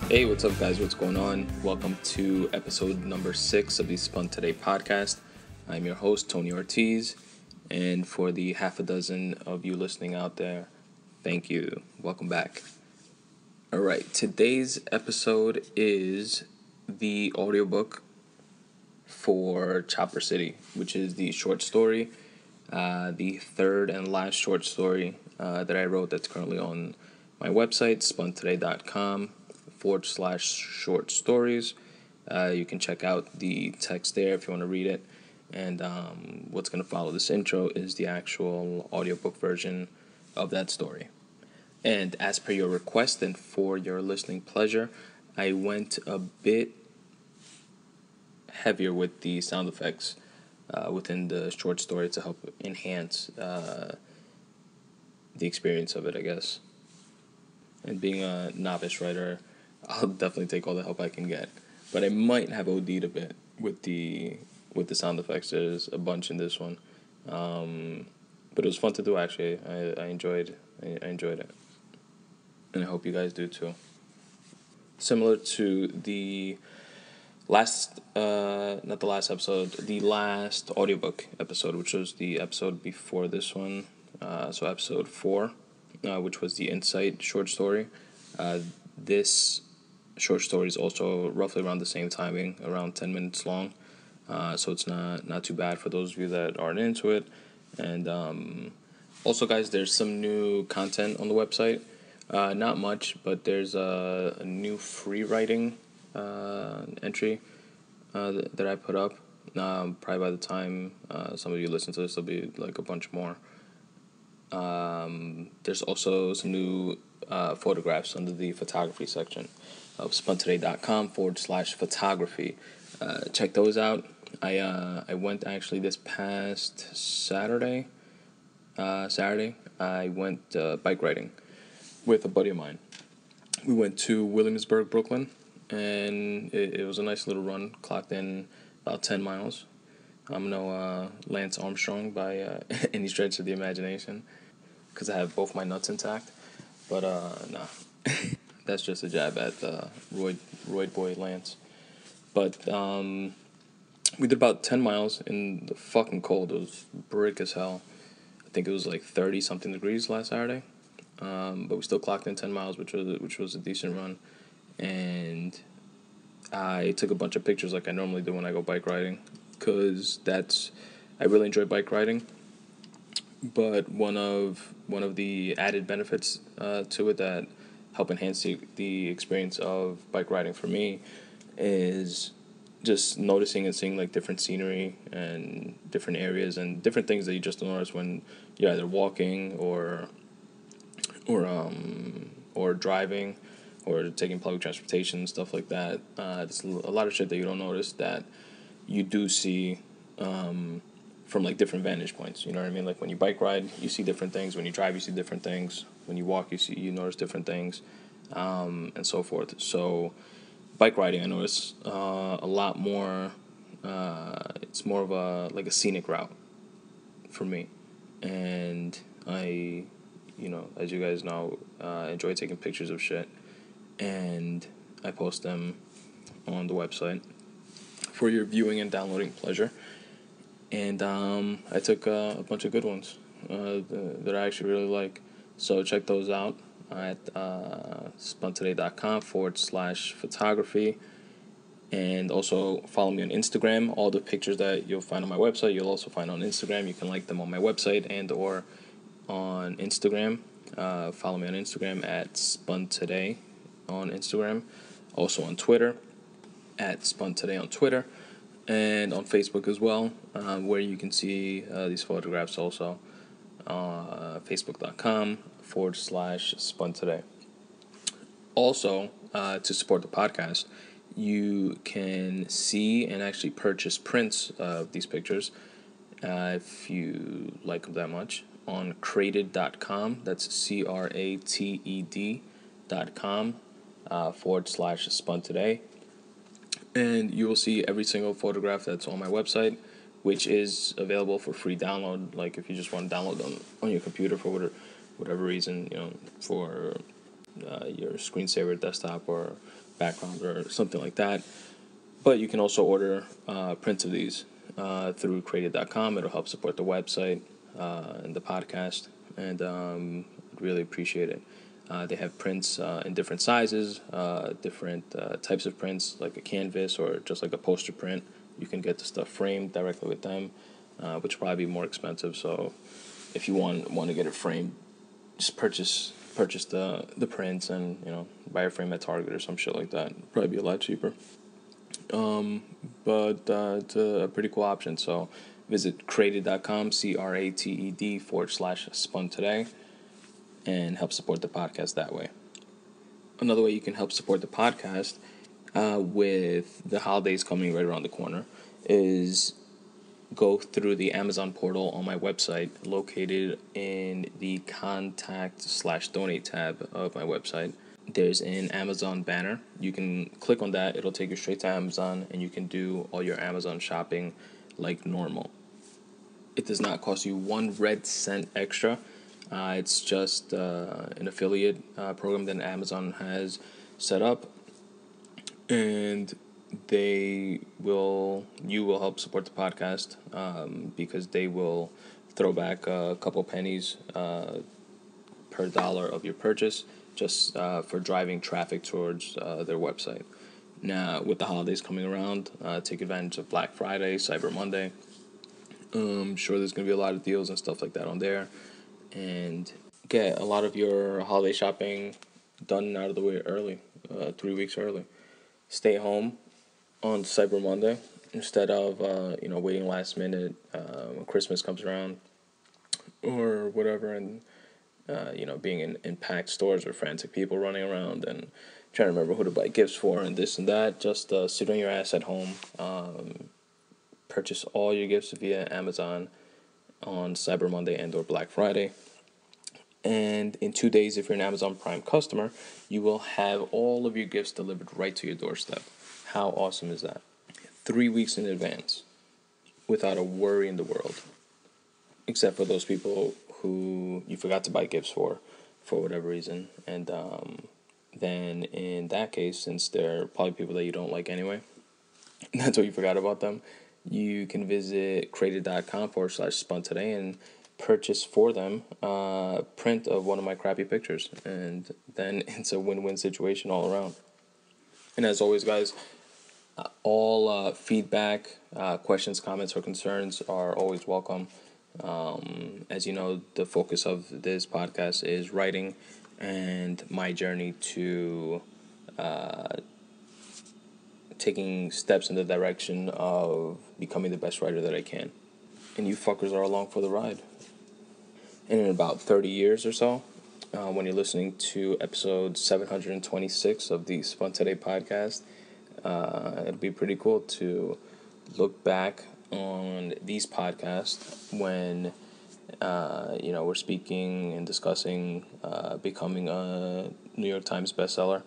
Hey, what's up, guys? What's going on? Welcome to episode number 6 of the Spun Today Podcast. I'm your host, Tony Ortiz, and for the half a dozen of you listening out there, thank you. Welcome back. All right, today's episode is the audiobook for Chopper City, which is the short story, the third and last short story that I wrote that's currently on my website, spuntoday.com/short stories. You can check out the text there if you want to read it. And what's going to follow this intro is the actual audiobook version of that story. And as per your request and for your listening pleasure, I went a bit heavier with the sound effects within the short story to help enhance the experience of it, I guess. And being a novice writer, I'll definitely take all the help I can get. But I might have OD'd a bit with the sound effects. There's a bunch in this one. But it was fun to do, actually. I enjoyed it. And I hope you guys do too. Similar to the last audiobook episode, which was the episode before this one. So episode 4. Which was the Insight short story. This short story is also roughly around the same timing, around 10 minutes long. So it's not too bad for those of you that aren't into it. And also, guys, there's some new content on the website. Not much, but there's a new free writing entry that I put up. Probably by the time some of you listen to this, there'll be like a bunch more. There's also some new photographs under the photography section of spuntoday.com/photography. Check those out. I went actually this past Saturday. I went bike riding with a buddy of mine. We went to Williamsburg, Brooklyn, and it was a nice little run. Clocked in about 10 miles. I'm no Lance Armstrong by any stretch of the imagination, because I have both my nuts intact. But nah, that's just a jab at Roid Boy Lance. But we did about 10 miles in the fucking cold. It was brick as hell. I think it was like 30-something degrees last Saturday. But we still clocked in 10 miles, which was a decent run. And I took a bunch of pictures like I normally do when I go bike riding, because I really enjoy bike riding. But one of the added benefits to it that help enhance the experience of bike riding for me is just noticing and seeing like different scenery and different areas and different things that you just don't notice when you're either walking or driving or taking public transportation and stuff like that. There's a lot of shit that you don't notice that you do see from like different vantage points. You know what I mean? Like when you bike ride, you see different things. When you drive, you see different things. When you walk, you notice different things, and so forth. So bike riding, I notice a lot more. It's more of a scenic route for me, and I, as you guys know, enjoy taking pictures of shit, and I post them on the website for your viewing and downloading pleasure. And I took a bunch of good ones that I actually really like. So check those out at spuntoday.com/photography. And also follow me on Instagram. All the pictures that you'll find on my website, you'll also find on Instagram. You can like them on my website and or on Instagram. Follow me on Instagram at Spun Today on Instagram. Also on Twitter at Spun Today on Twitter. And on Facebook as well, where you can see these photographs also. Facebook.com/Spun Today. Also, to support the podcast, you can see and actually purchase prints of these pictures if you like them that much on crated.com. That's CRATED.com /Spun Today. And you will see every single photograph that's on my website, which is available for free download. Like if you just want to download them on your computer for whatever reason, for your screensaver desktop or background or something like that. But you can also order prints of these through created.com. It'll help support the website and the podcast, and I'd really appreciate it. They have prints in different sizes, different types of prints, like a canvas or just like a poster print. You can get the stuff framed directly with them, which will probably be more expensive. So if you want to get it framed, just purchase the prints and, buy a frame at Target or some shit like that. It'd probably be a lot cheaper. But it's a pretty cool option. So visit created.com, CRATED /Spun Today, and help support the podcast that way. Another way you can help support the podcast with the holidays coming right around the corner is go through the Amazon portal on my website, located in the contact/donate tab of my website. There's an Amazon banner. You can click on that. It'll take you straight to Amazon, and you can do all your Amazon shopping like normal. It does not cost you 1 red cent extra. It's just an affiliate program that Amazon has set up, and you will help support the podcast because they will throw back a couple pennies per dollar of your purchase just for driving traffic towards their website. Now, with the holidays coming around, take advantage of Black Friday, Cyber Monday. I'm sure there's going to be a lot of deals and stuff like that on there. And get a lot of your holiday shopping done and out of the way early, 3 weeks early. Stay home on Cyber Monday instead of waiting last minute when Christmas comes around or whatever, and being in packed stores with frantic people running around and trying to remember who to buy gifts for and this and that. Just sit on your ass at home. Purchase all your gifts via Amazon on Cyber Monday and or Black Friday. And in 2 days, if you're an Amazon Prime customer, you will have all of your gifts delivered right to your doorstep. How awesome is that? 3 weeks in advance, without a worry in the world. Except for those people who you forgot to buy gifts for whatever reason. And then in that case, since they're probably people that you don't like anyway, that's what you forgot about them, you can visit created.com /Spun Today and purchase for them a print of one of my crappy pictures. And then it's a win-win situation all around. And as always, guys, all feedback, questions, comments, or concerns are always welcome. As you know, the focus of this podcast is writing and my journey to taking steps in the direction of becoming the best writer that I can. And you fuckers are along for the ride. And in about 30 years or so, when you're listening to episode 726 of the Spun Today Podcast, it'll be pretty cool to look back on these podcasts when, we're speaking and discussing becoming a New York Times bestseller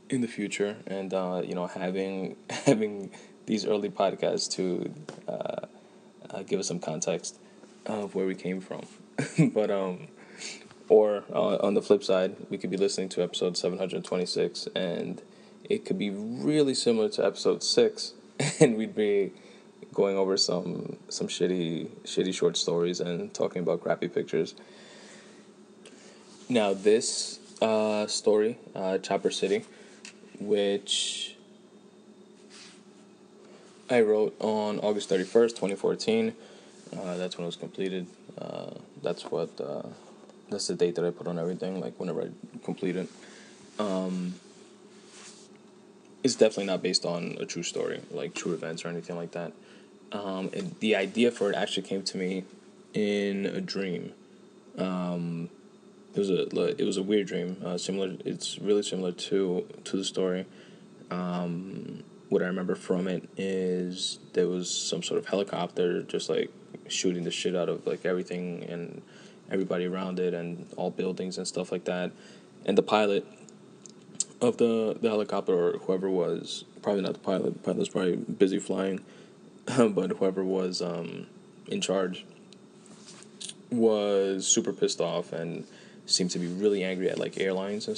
in the future, and having these early podcasts to give us some context of where we came from. But or on the flip side, we could be listening to episode 726 and it could be really similar to episode 6, and we'd be going over some shitty short stories and talking about crappy pictures. Now this story, Chopper City, which I wrote on August 31st, 2014. That's when it was completed. That's the date that I put on everything, like whenever I complete it. It's definitely not based on a true story, like true events or anything like that. And the idea for it actually came to me in a dream. It was a weird dream. It's really similar to the story. What I remember from it is there was some sort of helicopter just like shooting the shit out of like everything and everybody around it and all buildings and stuff like that. And the pilot of the helicopter, or whoever was, probably not the pilot was probably busy flying, but whoever was in charge was super pissed off and seemed to be really angry at like airlines and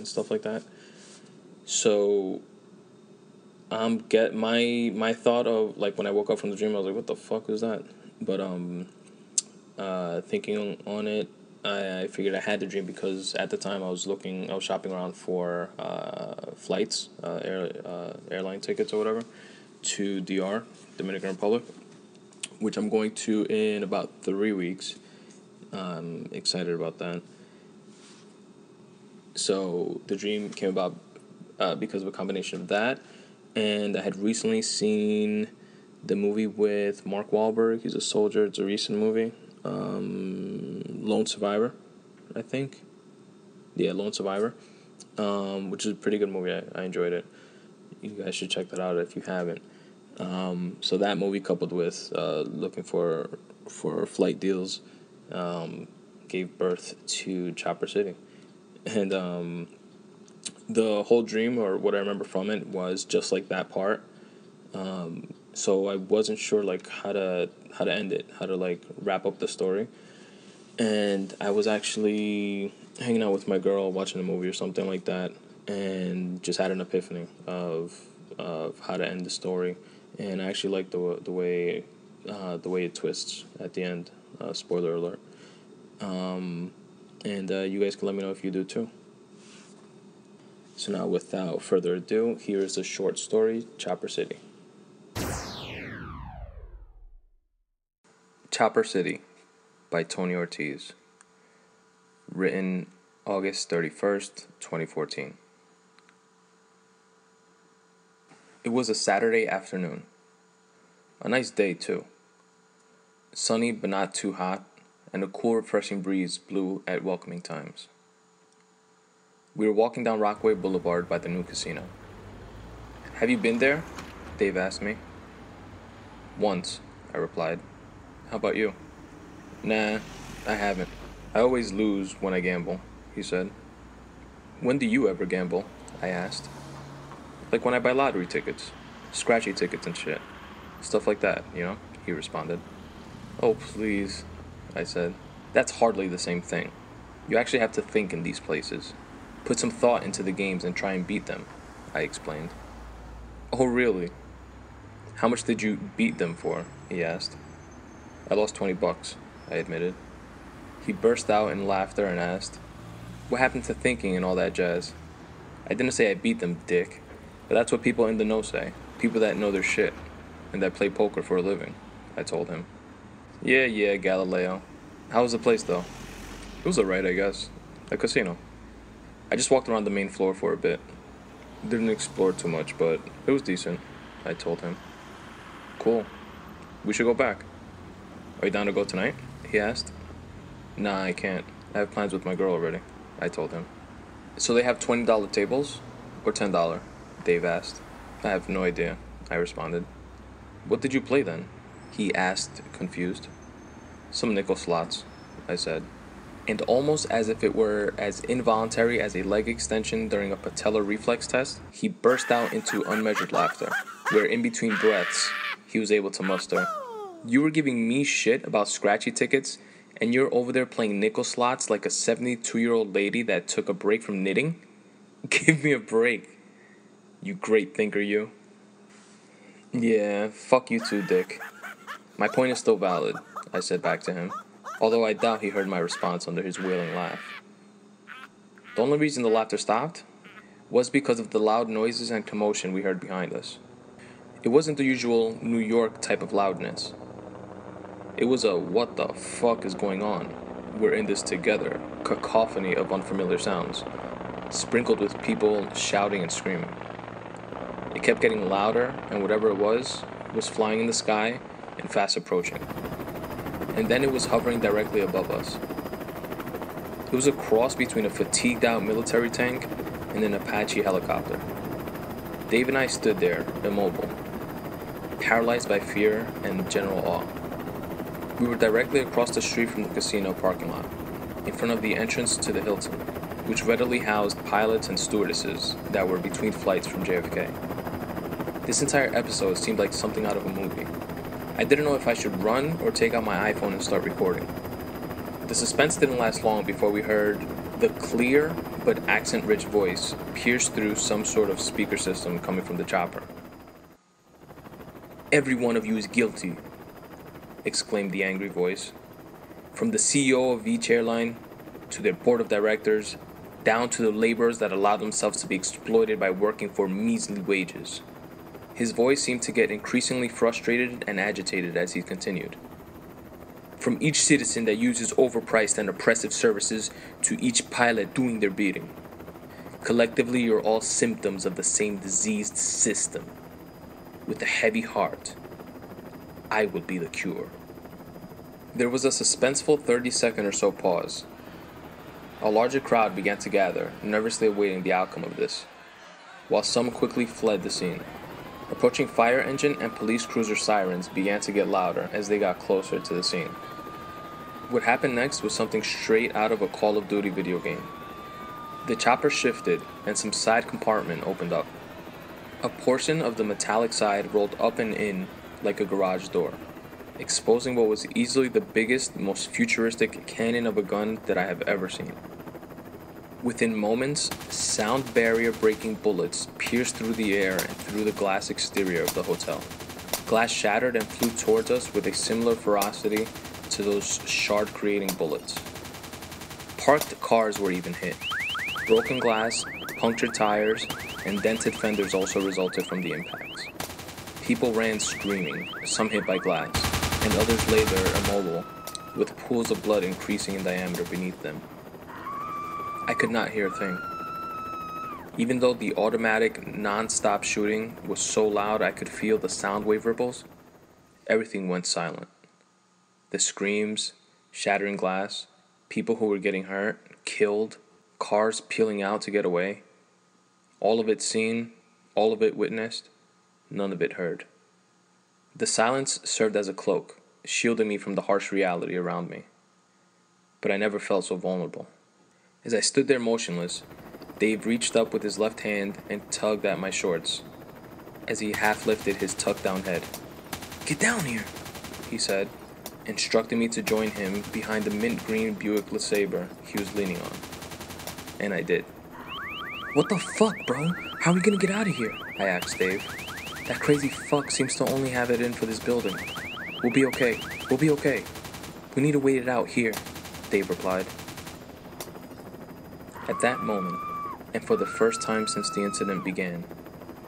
stuff like that. So get my thought of, like, when I woke up from the dream, I was like, what the fuck was that? But thinking on it, I figured I had the dream because at the time I was shopping around for flights, airline tickets or whatever, to DR, Dominican Republic, which I'm going to in about 3 weeks. I'm excited about that. So the dream came about because of a combination of that, and I had recently seen the movie with Mark Wahlberg. He's a soldier. It's a recent movie. Lone Survivor, I think. Yeah, Lone Survivor, which is a pretty good movie. I enjoyed it. You guys should check that out if you haven't. So that movie, coupled with looking for flight deals, gave birth to Chopper City. And the whole dream, or what I remember from it, was just like that part. So I wasn't sure like how to end it, how to like wrap up the story. And I was actually hanging out with my girl, watching a movie or something like that, and just had an epiphany of how to end the story. And I actually like the way it twists at the end. Spoiler alert. And you guys can let me know if you do too. So now, without further ado, here is the short story, Chopper City. Chopper City by Tony Ortiz. Written August 31st, 2014. It was a Saturday afternoon. A nice day, too. Sunny but not too hot, and a cool, refreshing breeze blew at welcoming times. We were walking down Rockaway Boulevard by the new casino. "Have you been there?" Dave asked me. "Once," I replied. "How about you?" "Nah, I haven't. I always lose when I gamble," he said. "When do you ever gamble?" I asked. "Like when I buy lottery tickets, scratchy tickets and shit. Stuff like that, you know," he responded. "Oh, please," I said. "That's hardly the same thing. You actually have to think in these places. Put some thought into the games and try and beat them," I explained. "Oh, really? How much did you beat them for?" he asked. "I lost $20, I admitted. He burst out in laughter and asked, "What happened to thinking and all that jazz?" "I didn't say I beat them, dick. But that's what people in the know say. People that know their shit, and that play poker for a living," I told him. Yeah, Galileo. How was the place, though?" "It was alright, I guess. A casino. I just walked around the main floor for a bit. Didn't explore too much, but it was decent," I told him. "Cool. We should go back." "Are you down to go tonight?" he asked. "Nah, I can't. I have plans with my girl already," I told him. "So they have $20 tables? Or $10? Dave asked. "I have no idea," I responded. "What did you play then?" he asked, confused. "Some nickel slots," I said. And almost as if it were as involuntary as a leg extension during a patellar reflex test, he burst out into unmeasured laughter, where in between breaths, he was able to muster, "You were giving me shit about scratchy tickets, and you're over there playing nickel slots like a 72-year-old lady that took a break from knitting? Give me a break. You great thinker, you." "Yeah, fuck you too, dick. My point is still valid," I said back to him, although I doubt he heard my response under his wailing laugh. The only reason the laughter stopped was because of the loud noises and commotion we heard behind us. It wasn't the usual New York type of loudness. It was a "what the fuck is going on? We're in this together" cacophony of unfamiliar sounds, sprinkled with people shouting and screaming. It kept getting louder, and whatever it was flying in the sky and fast approaching. And then it was hovering directly above us. It was a cross between a fatigued-out military tank and an Apache helicopter. Dave and I stood there, immobile, paralyzed by fear and general awe. We were directly across the street from the casino parking lot, in front of the entrance to the Hilton, which readily housed pilots and stewardesses that were between flights from JFK. This entire episode seemed like something out of a movie. I didn't know if I should run or take out my iPhone and start recording. The suspense didn't last long before we heard The clear but accent-rich voice pierced through some sort of speaker system coming from the chopper. "Every one of you is guilty," exclaimed the angry voice. "From the CEO of each airline, to their board of directors, down to the laborers that allow themselves to be exploited by working for measly wages." His voice seemed to get increasingly frustrated and agitated as he continued. "From each citizen that uses overpriced and oppressive services to each pilot doing their bidding. Collectively, you're all symptoms of the same diseased system. With a heavy heart, I will be the cure." There was a suspenseful 30-second or so pause. A larger crowd began to gather, nervously awaiting the outcome of this, while some quickly fled the scene. Approaching fire engine and police cruiser sirens began to get louder as they got closer to the scene. What happened next was something straight out of a Call of Duty video game. The chopper shifted and some side compartment opened up. A portion of the metallic side rolled up and in like a garage door, exposing what was easily the biggest, most futuristic cannon of a gun that I have ever seen. Within moments, sound barrier breaking bullets pierced through the air and through the glass exterior of the hotel. Glass shattered and flew towards us with a similar ferocity to those shard creating bullets. Parked cars were even hit. Broken glass, punctured tires, and dented fenders also resulted from the impacts. People ran screaming, some hit by glass, and others lay there immobile, with pools of blood increasing in diameter beneath them. I could not hear a thing. Even though the automatic, non-stop shooting was so loud I could feel the sound wave ripples, everything went silent. The screams, shattering glass, people who were getting hurt, killed, cars peeling out to get away. All of it seen, all of it witnessed, none of it heard. The silence served as a cloak, shielding me from the harsh reality around me. But I never felt so vulnerable. As I stood there motionless, Dave reached up with his left hand and tugged at my shorts as he half lifted his tucked down head. "Get down here," he said, instructing me to join him behind the mint green Buick LeSabre he was leaning on. And I did. "What the fuck, bro? How are we gonna get out of here?" I asked Dave. "That crazy fuck seems to only have it in for this building." We'll be okay. We need to wait it out here," Dave replied. At that moment, and for the first time since the incident began,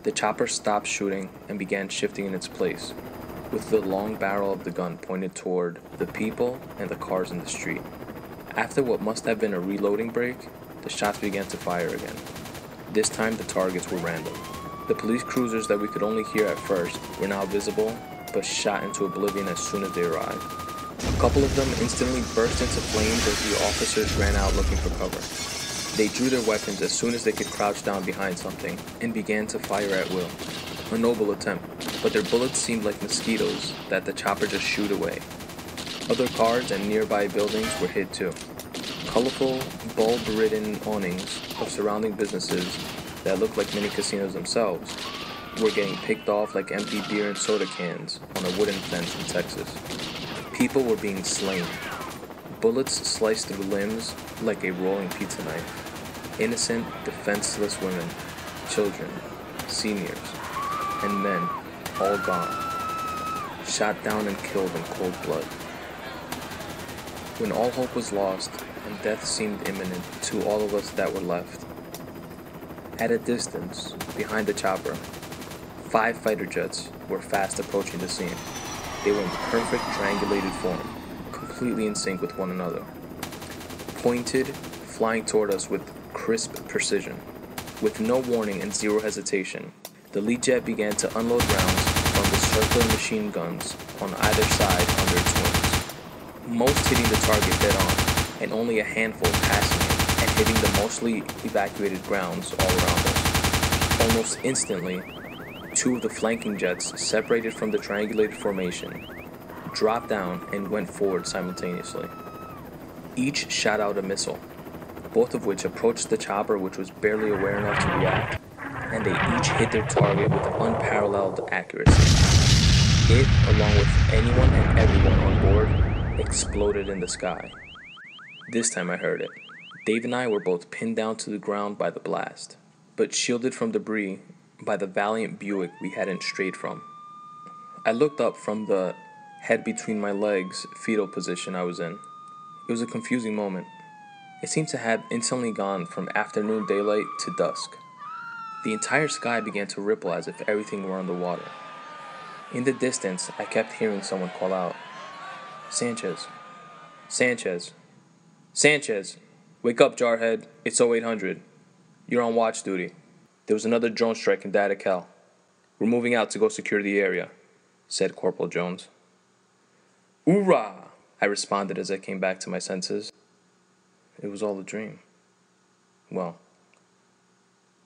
the chopper stopped shooting and began shifting in its place, with the long barrel of the gun pointed toward the people and the cars in the street. After what must have been a reloading break, the shots began to fire again. This time the targets were random. The police cruisers that we could only hear at first were now visible, but shot into oblivion as soon as they arrived. A couple of them instantly burst into flames as the officers ran out looking for cover. They drew their weapons as soon as they could crouch down behind something and began to fire at will. A noble attempt, but their bullets seemed like mosquitoes that the chopper just shooed away. Other cars and nearby buildings were hit too. Colorful, bulb-ridden awnings of surrounding businesses that looked like mini casinos themselves were getting picked off like empty beer and soda cans on a wooden fence in Texas. People were being slain. Bullets sliced through limbs like a rolling pizza knife. Innocent, defenseless women, children, seniors, and men, all gone. Shot down and killed in cold blood. When all hope was lost and death seemed imminent to all of us that were left, at a distance, behind the chopper, 5 fighter jets were fast approaching the scene. They were in perfect triangulated form, completely in sync with one another. Pointed, flying toward us with crisp precision. With no warning and zero hesitation, the lead jet began to unload rounds from the circling machine guns on either side under its wings. Most hitting the target dead on, and only a handful passing it and hitting the mostly evacuated grounds all around us. Almost instantly, 2 of the flanking jets, separated from the triangulated formation, dropped down and went forward simultaneously. Each shot out a missile, both of which approached the chopper, which was barely aware enough to react, and they each hit their target with unparalleled accuracy. It, along with anyone and everyone on board, exploded in the sky. This time I heard it. Dave and I were both pinned down to the ground by the blast, but shielded from debris by the valiant Buick we hadn't strayed from. I looked up from the head between my legs fetal position I was in. It was a confusing moment. It seemed to have instantly gone from afternoon daylight to dusk. The entire sky began to ripple as if everything were underwater. In the distance, I kept hearing someone call out, "Sanchez! Sanchez! Sanchez! Wake up, jarhead. It's 0800. You're on watch duty." There was another drone strike in Data Cal. "We're moving out to go secure the area," said Corporal Jones. "Hoorah!" I responded as I came back to my senses. It was all a dream. Well,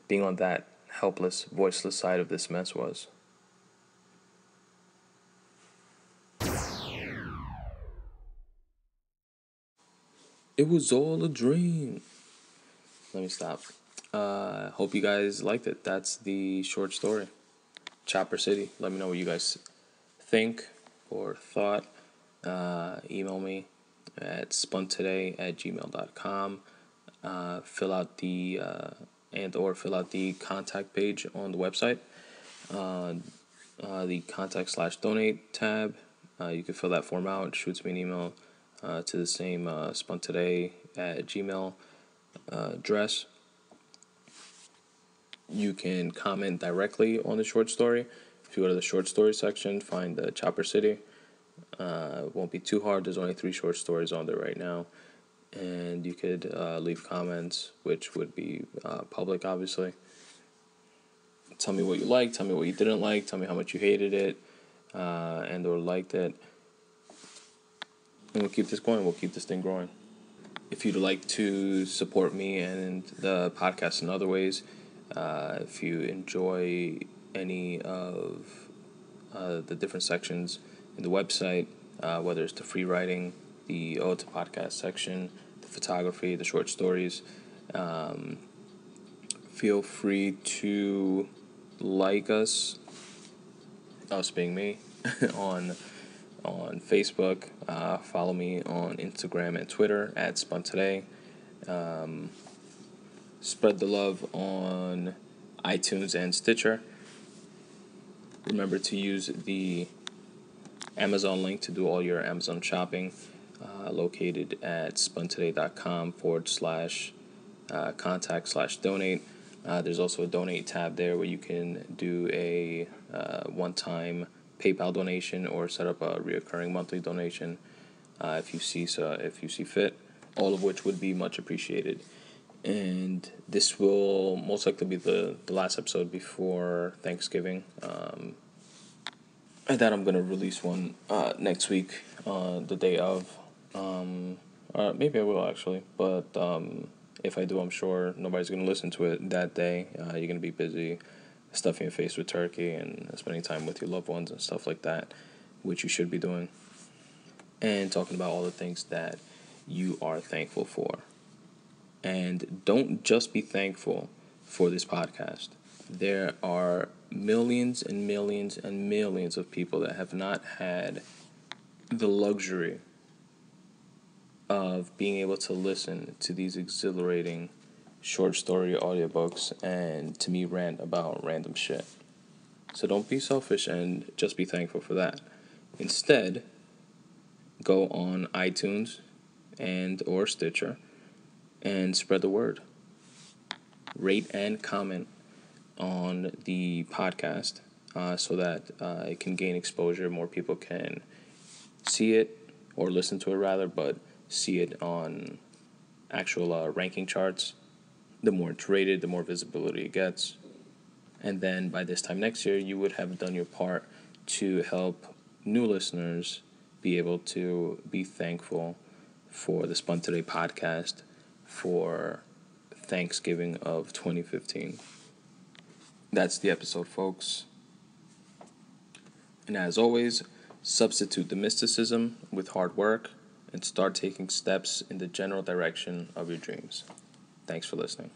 being on that helpless, voiceless side of this mess was. It was all a dream. Let me stop. Hope you guys liked it. That's the short story. Chopper City. Let me know what you guys think or thought. Email me at spuntoday@gmail.com. Fill out the fill out the contact page on the website. The contact/donate tab. You can fill that form out. Shoots me an email to the same spuntoday@gmail address. You can comment directly on the short story. If you go to the short story section, find the Chopper City. It won't be too hard. There's only 3 short stories on there right now. And you could leave comments, which would be public, obviously. Tell me what you liked, tell me what you didn't like, tell me how much you hated it and or liked it. And we'll keep this going. We'll keep this thing growing. If you'd like to support me and the podcast in other ways, if you enjoy any of the different sections in the website, whether it's the free writing, the Ode to Podcast section, the photography, the short stories, feel free to like us being me, on Facebook. Follow me on Instagram and Twitter at Spun Today. Spread the love on iTunes and Stitcher. Remember to use the Amazon link to do all your Amazon shopping, located at spuntoday.com/contact/donate. There's also a donate tab there where you can do a one-time PayPal donation or set up a reoccurring monthly donation if you see fit, all of which would be much appreciated. And this will most likely be the last episode before Thanksgiving. I thought I'm going to release one next week, the day of. Maybe I will, actually. But if I do, I'm sure nobody's going to listen to it that day. You're going to be busy stuffing your face with turkey and spending time with your loved ones and stuff like that, which you should be doing. And talking about all the things that you are thankful for. And don't just be thankful for this podcast. There are millions and millions and millions of people that have not had the luxury of being able to listen to these exhilarating short story audiobooks and to me rant about random shit. So don't be selfish and just be thankful for that. Instead, go on iTunes and or Stitcher and spread the word. Rate and comment on the podcast so that it can gain exposure. More people can see it, or listen to it rather, but see it on actual ranking charts. The more it's rated, the more visibility it gets. And then by this time next year, you would have done your part to help new listeners be able to be thankful for the Spun Today podcast for Thanksgiving of 2015. That's the episode, folks. And as always, substitute the mysticism with hard work and start taking steps in the general direction of your dreams. Thanks for listening.